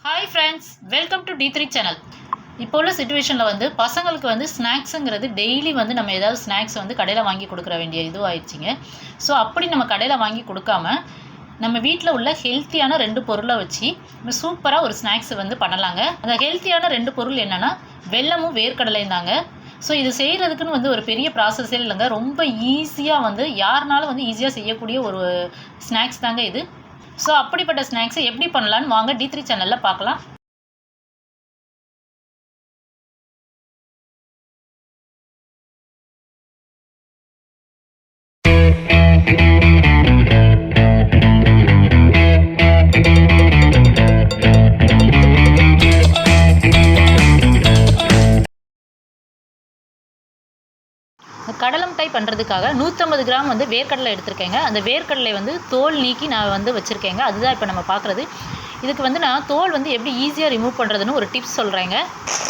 Hi friends, welcome to D3 channel. இப்போ உள்ள சிச்சுவேஷனில் வந்து பசங்களுக்கு வந்து ஸ்நாக்ஸுங்கிறது டெய்லி வந்து நம்ம ஏதாவது ஸ்நாக்ஸ் வந்து கடையில் வாங்கி கொடுக்குற வேண்டிய இது ஆயிடுச்சிங்க. ஸோ அப்படி நம்ம கடையில் வாங்கி கொடுக்காம நம்ம வீட்டில் உள்ள ஹெல்த்தியான 2 பொருளை வச்சு நம்ம சூப்பராக ஒரு ஸ்நாக்ஸ் வந்து பண்ணலாங்க. அந்த ஹெல்த்தியான 2 பொருள் என்னென்னா வெல்லமும் வேர்க்கடலையும் தாங்க. ஸோ இது செய்கிறதுக்குன்னு வந்து ஒரு பெரிய ப்ராசஸே இல்லைங்க. ரொம்ப ஈஸியாக வந்து யாருனாலும் வந்து ஈஸியாக செய்யக்கூடிய ஒரு ஸ்நாக்ஸ் தாங்க இது. ஸோ அப்படிப்பட்ட ஸ்நாக்ஸை எப்படி பண்ணலான்னு வாங்க D3 சேனலில் பார்க்கலாம். கடலை மிட்டாய் பண்ணுறதுக்காக 150 கிராம் வந்து வேர்க்கடலை எடுத்திருக்கேங்க. அந்த வேர்க்கடலை வந்து தோல் நீக்கி நான் வந்து வச்சுருக்கேங்க. அதுதான் இப்போ நம்ம பார்க்குறது. இதுக்கு வந்து நான் தோல் வந்து எப்படி ஈஸியாக ரிமூவ் பண்ணுறதுன்னு ஒரு டிப்ஸ் சொல்கிறேங்க.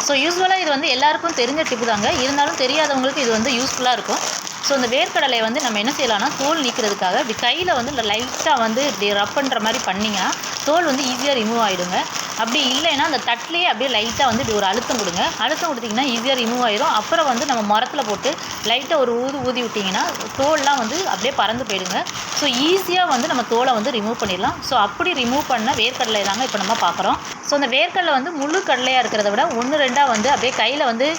ஸோ யூஸ்வலாக இது வந்து எல்லாருக்கும் தெரிஞ்ச டிப்பு தாங்க. இருந்தாலும் தெரியாதவங்களுக்கு இது வந்து யூஸ்ஃபுல்லாக இருக்கும். ஸோ இந்த வேர்க்கடலையை வந்து நம்ம என்ன செய்யலாம்னா தோல் நீக்கிறதுக்காக இப்படி கையில் வந்து லைட்டாக வந்து இப்படி ரப் பண்ணுற மாதிரி பண்ணிங்கன்னா தோல் வந்து ஈஸியாக ரிமூவ் ஆகிடுங்க. அப்படி இல்லைன்னா அந்த தட்டிலே அப்படியே லைட்டாக வந்து இப்படி ஒரு அழுத்தம் கொடுங்க. அழுத்தம் கொடுத்திங்கன்னா ஈஸியாக ரிமூவ் ஆயிடும். அப்புறம் வந்து நம்ம மரத்தில் போட்டு லைட்டாக ஒரு ஊதி விட்டிங்கன்னா தோல்லாம் வந்து அப்படியே பறந்து போயிடுங்க. ஸோ ஈஸியாக வந்து நம்ம தோலை வந்து ரிமூவ் பண்ணிடலாம். ஸோ அப்படி ரிமூவ் பண்ண வேர்க்கடலை தாங்க இப்போ நம்ம பார்க்குறோம். ஸோ அந்த வேர்க்கடலை வந்து முழு கடலையாக இருக்கிறத விட 1-2 வந்து அப்படியே கையில் வந்து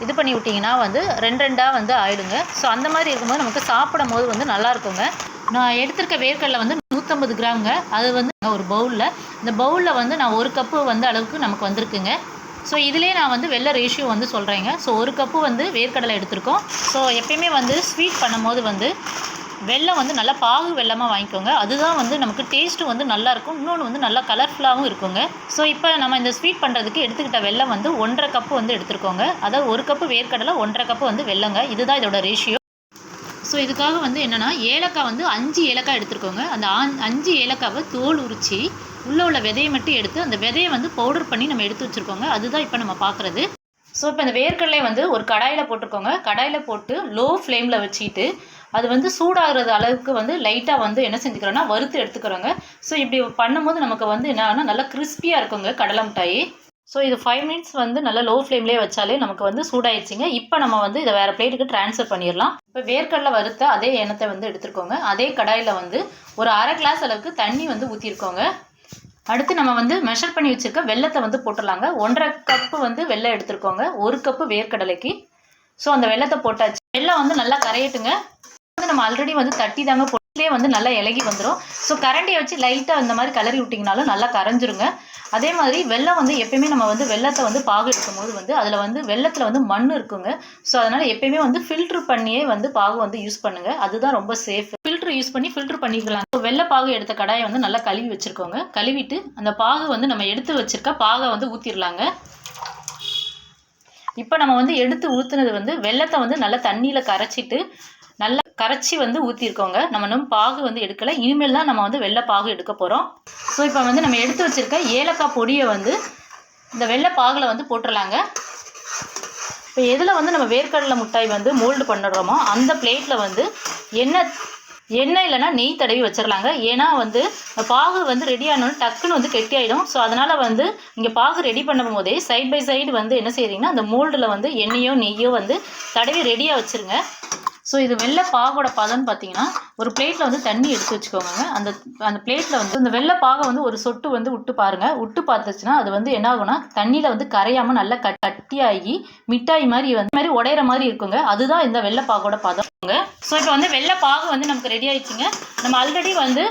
இது பண்ணி விட்டிங்கன்னா வந்து 2 வந்து ஆயிடுங்க. ஸோ அந்த மாதிரி இருக்கும்போது நமக்கு சாப்பிடும் போது வந்து நல்லா இருக்குங்க. நான் எடுத்திருக்க வேர்க்கடலை வந்து 150 கிராமுங்க. அது வந்து ஒரு பவுலில், இந்த பவுலில் வந்து நான் 1 கப்பு வந்து அளவுக்கு நமக்கு வந்திருக்குங்க. ஸோ இதிலே நான் வந்து வெள்ளை ரேஷியோ வந்து சொல்கிறேங்க. ஸோ 1 கப்பு வந்து வேர்க்கடலை எடுத்திருக்கோம். ஸோ எப்பயுமே வந்து ஸ்வீட் பண்ணும்போது வந்து வெல்லம் வந்து நல்லா பாகு வெல்லமாக வாங்கிக்கோங்க. அதுதான் வந்து நமக்கு டேஸ்ட்டு வந்து நல்லாயிருக்கும். இன்னொன்று வந்து நல்லா கலர்ஃபுல்லாகவும் இருக்குங்க. ஸோ இப்போ நம்ம இந்த ஸ்வீட் பண்ணுறதுக்கு எடுத்துக்கிட்ட வெல்லம் வந்து 1.5 கப்பு வந்து எடுத்துருக்கோங்க. அதாவது 1 கப்பு வேர்க்கடலை 1.5 கப்பு வந்து வெல்லங்க. இதுதான் இதோட ரேஷியோ. ஸோ இதுக்காக வந்து என்னென்னா ஏலக்காய் வந்து 5 ஏலக்காய் எடுத்துருக்கோங்க. அந்த 5 ஏலக்காவை தோல் உரித்து உள்ள விதையை மட்டும் எடுத்து அந்த விதையை வந்து பவுடர் பண்ணி நம்ம எடுத்து வச்சுருக்கோங்க. அதுதான் இப்போ நம்ம பார்க்குறது. ஸோ இப்போ இந்த வேர்க்கடலை வந்து ஒரு கடாயில் போட்டிருக்கோங்க. கடாயில் போட்டு லோ ஃப்ளேமில் வச்சுட்டு அது வந்து சூடாகிறது அளவுக்கு வந்து லைட்டாக வந்து என்ன செஞ்சுக்கிறோன்னா வறுத்து எடுத்துக்கிறோங்க. ஸோ இப்படி பண்ணும்போது நமக்கு வந்து என்னன்னா நல்லா கிறிஸ்பியாக இருக்குங்க கடலை மிட்டாய். ஸோ இது 5 மினிட்ஸ் வந்து நல்லா லோ ஃப்ளேம்லேயே வச்சாலே நமக்கு வந்து சூடாயிடுச்சிங்க. இப்போ நம்ம வந்து இதை வேறு பிளேட்டுக்கு ட்ரான்ஸ்ஃபர் பண்ணிடலாம். இப்போ வேர்க்கடலை வறுத்த அதே எண்ணெயை வந்து எடுத்துருக்கோங்க. அதே கடாயில் வந்து ஒரு 1/2 கிளாஸ் அளவுக்கு தண்ணி வந்து ஊற்றிருக்கோங்க. அடுத்து நம்ம வந்து மெஷர் பண்ணி வச்சுருக்க வெல்லத்தை வந்து போட்டுடலாங்க. 1.5 கப்பு வந்து வெல்லம் எடுத்துருக்கோங்க 1 கப்பு வேர்க்கடலைக்கு. ஸோ அந்த வெல்லத்தை போட்டாச்சு. வெல்லம் வந்து நல்லா கரையட்டுங்க. வந்து நம்ம ஆல்ரெடி வந்து தட்டி தாங்க போட்டிலே வந்து நல்லா இலகி வந்துடும். ஸோ கரண்டியை வச்சு லைட்டாக இந்த மாதிரி கலரி விட்டிங்கனாலும் நல்லா கரைஞ்சிருங்க. அதே மாதிரி வெல்லம் வந்து எப்பயுமே நம்ம வந்து வெல்லத்தை வந்து பாகு எடுக்கும் போது வந்து அதில் வந்து வெல்லத்தில் வந்து மண் இருக்குங்க. ஸோ அதனால் எப்பயுமே வந்து ஃபில்ட்ரு பண்ணியே வந்து பாகு வந்து யூஸ் பண்ணுங்கள். அதுதான் ரொம்ப சேஃப். ஃபில்ட்ரு யூஸ் பண்ணி ஃபில்ட்ரு பண்ணிக்கலாம். வெள்ளை பாகு எடுத்த கடாயை வந்து நல்லா கழுவி வச்சுருக்கோங்க. கழுவிட்டு அந்த பாகு வந்து நம்ம எடுத்து வச்சுருக்க பாகை வந்து ஊற்றிடலாங்க. இப்போ நம்ம வந்து எடுத்து ஊற்றுனது வந்து வெல்லத்தை வந்து நல்லா தண்ணியில் கரைச்சிட்டு நல்லா கரைச்சி வந்து ஊற்றிருக்கோங்க. நம்ம இன்னும் பாகு வந்து எடுக்கலை. இனிமேல் தான் நம்ம வந்து வெள்ளை பாகு எடுக்க போகிறோம். ஸோ இப்போ வந்து நம்ம எடுத்து வச்சுருக்க ஏலக்காய் பொடியை வந்து இந்த வெள்ளை பாகில் வந்து போட்டுடலாங்க. இப்போ எதில் வந்து நம்ம வேர்க்கடலை மிட்டாய் வந்து மோல்டு பண்ணுறோமோ அந்த பிளேட்டில் வந்து எண்ணெய் இல்லைனா நெய் தடவி வச்சிடலாங்க. ஏன்னா வந்து பாகு வந்து ரெடி ஆனோன்னு டக்குன்னு வந்து கெட்டி ஆகிடும். ஸோ அதனால் வந்து இங்கே பாகு ரெடி பண்ணும் போதே சைட் பை சைடு வந்து என்ன செய்கிறீங்கன்னா அந்த மோல்டில் வந்து எண்ணெயோ நெய்யோ வந்து தடவி ரெடியாக வச்சுருங்க. ஸோ இது வெள்ளை பாகோட பதம்னு பார்த்தீங்கன்னா ஒரு பிளேட்டில் வந்து தண்ணி எடுத்து வச்சுக்கோங்க. அந்த பிளேட்டில் வந்து இந்த வெள்ளை பாகை வந்து ஒரு சொட்டு வந்து விட்டு பாருங்கள். விட்டு பார்த்துச்சுன்னா அது வந்து என்ன ஆகும்னா தண்ணியில் வந்து கரையாமல் நல்லா கட்டியாகி மிட்டாய் மாதிரி உடையிற மாதிரி இருக்குங்க. அதுதான் இந்த வெள்ளை பாகோட பதம்ங்க. ஸோ இப்போ வந்து வெள்ளை பாகு வந்து நமக்கு ரெடி ஆயிடுச்சுங்க. நம்ம ஆல்ரெடி வந்து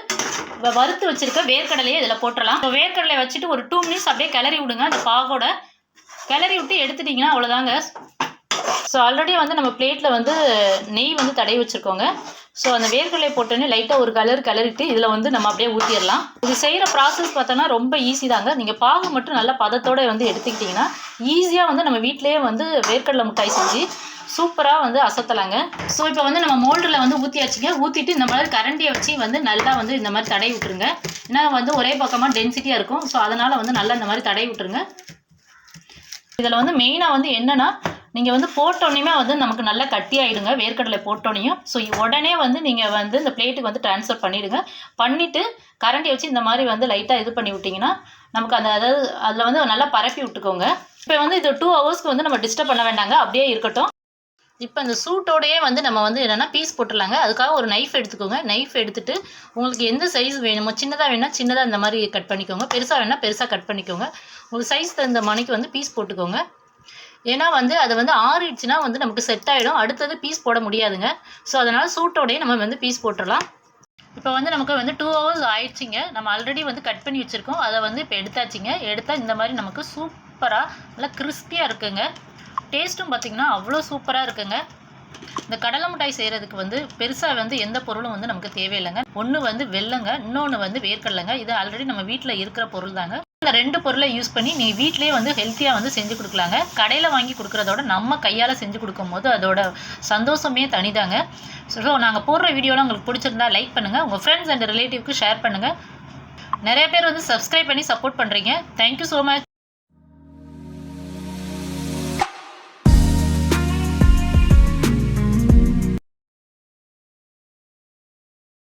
வறுத்து வச்சுருக்க வேர்க்கடலையே இதில் போட்டுடலாம். ஸோ வேர்க்கடலை வச்சுட்டு ஒரு 2 மினிட்ஸ் அப்படியே கிளறி விடுங்க. அந்த பாகோட கிளறி விட்டு எடுத்துட்டிங்கன்னா அவ்வளோதாங்க. ஸோ ஆல்ரெடி வந்து நம்ம பிளேட்டில் வந்து நெய் வந்து தடவி வச்சுருக்கோங்க. ஸோ அந்த வேர்க்கடலை போட்டோன்னே லைட்டாக ஒரு கிளறிட்டு இதில் வந்து நம்ம அப்படியே ஊற்றிடலாம். இது செய்கிற ப்ராசஸ் பார்த்தோன்னா ரொம்ப ஈஸி தாங்க. நீங்கள் பாகு மட்டும் நல்லா பதத்தோடு வந்து எடுத்துக்கிட்டிங்கன்னா ஈஸியாக வந்து நம்ம வீட்டிலேயே வந்து வேர்க்கடலை மிட்டாய் செஞ்சு சூப்பராக வந்து அசத்தலாங்க. ஸோ இப்போ வந்து நம்ம மோல்டில் வந்து ஊற்றியாச்சுங்க. ஊற்றிட்டு இந்த மாதிரி கரண்டியை வச்சு வந்து நல்லா வந்து இந்த மாதிரி தடவி விட்டுருங்க. ஏன்னா வந்து ஒரே பக்கமாக டென்சிட்டியாக இருக்கும். ஸோ அதனால் வந்து நல்லா இந்த மாதிரி தடவி விட்டுருங்க. இதில் வந்து மெயினாக வந்து என்னென்னா நீங்கள் வந்து போட்டோன்னே வந்து நமக்கு நல்லா கட்டி ஆகிடுங்க வேர்க்கடலை போட்டோன்னையும். ஸோ உடனே வந்து நீங்கள் வந்து இந்த பிளேட்டுக்கு வந்து ட்ரான்ஸ்ஃபர் பண்ணிவிடுங்க. பண்ணிவிட்டு கரண்டி வச்சு இந்த மாதிரி வந்து லைட்டாக இது பண்ணி விட்டிங்கன்னா நமக்கு அதாவது அதில் வந்து நல்லா பரப்பி விட்டுக்கோங்க. இப்போ வந்து இது 2 ஹவர்ஸ்க்கு வந்து நம்ம டிஸ்டர்ப் பண்ண வேண்டாங்க, அப்படியே இருக்கட்டும். இப்போ இந்த சூட்டோடையே வந்து நம்ம வந்து என்னென்னா பீஸ் போட்டுடலாங்க. அதுக்காக ஒரு நைஃப் எடுத்துக்கோங்க. நைஃப் எடுத்துகிட்டு உங்களுக்கு எந்த சைஸ் வேணுமோ, சின்னதாக வேணால் சின்னதாக இந்த மாதிரி கட் பண்ணிக்கோங்க, பெருசாக வேணால் பெருசாக கட் பண்ணிக்கோங்க. உங்களுக்கு சைஸ் தகுந்த மணிக்கு வந்து பீஸ் போட்டுக்கோங்க. ஏன்னா வந்து அது வந்து ஆறிடுச்சுன்னா வந்து நமக்கு செட் ஆகிடும், அடுத்தது பீஸ் போட முடியாதுங்க. ஸோ அதனால் சூட்டோடையே நம்ம வந்து பீஸ் போட்டுடலாம். இப்போ வந்து நமக்கு வந்து 2 ஹவர்ஸ் ஆயிடுச்சிங்க. நம்ம ஆல்ரெடி வந்து கட் பண்ணி வச்சுருக்கோம். அதை வந்து இப்போ எடுத்தாச்சுங்க. எடுத்தால் இந்த மாதிரி நமக்கு சூப்பராக நல்லா கிறிஸ்பியாக இருக்குங்க. டேஸ்ட்டும் பார்த்திங்கன்னா அவ்வளோ சூப்பராக இருக்குங்க. இந்த கடலை மிட்டாய் செய்கிறதுக்கு வந்து பெருசாக வந்து எந்த பொருளும் வந்து நமக்கு தேவையில்லைங்க. ஒன்று வந்து வெல்லங்க, இன்னொன்று வந்து வேர்க்கடலைங்க. இது ஆல்ரெடி நம்ம வீட்டில் இருக்கிற பொருள் தாங்க. இந்த 2 பொருளை யூஸ் பண்ணி நீங்கள் வீட்டிலே வந்து ஹெல்த்தியாக வந்து செஞ்சு கொடுக்கலாங்க. கடையில் வாங்கி கொடுக்குறதோட நம்ம கையால் செஞ்சு கொடுக்கும்போது அதோட சந்தோஷமே தனிதாங்க. ஸோ நாங்கள் போடுற வீடியோலாம் உங்களுக்கு பிடிச்சிருந்தா லைக் பண்ணுங்கள், உங்கள் ஃப்ரெண்ட்ஸ் அண்ட் ரிலேட்டிவ்க்கு ஷேர் பண்ணுங்கள். நிறைய பேர் வந்து சப்ஸ்கிரைப் பண்ணி சப்போர்ட் பண்ணுறீங்க. Thank you so much.